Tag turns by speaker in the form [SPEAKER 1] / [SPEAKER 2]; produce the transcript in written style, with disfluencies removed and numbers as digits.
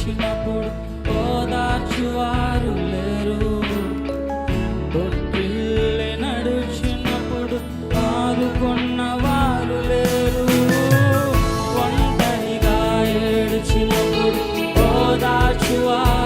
[SPEAKER 1] ఏడ్చినప్పుడు ఓదార్చువారు లేరు, తొట్టిల్లే నడుచినప్పుడు ఆదుకున్న వారు లేరు, ఒంటరిగా ఏడ్చినప్పుడు ఓదార్చువారు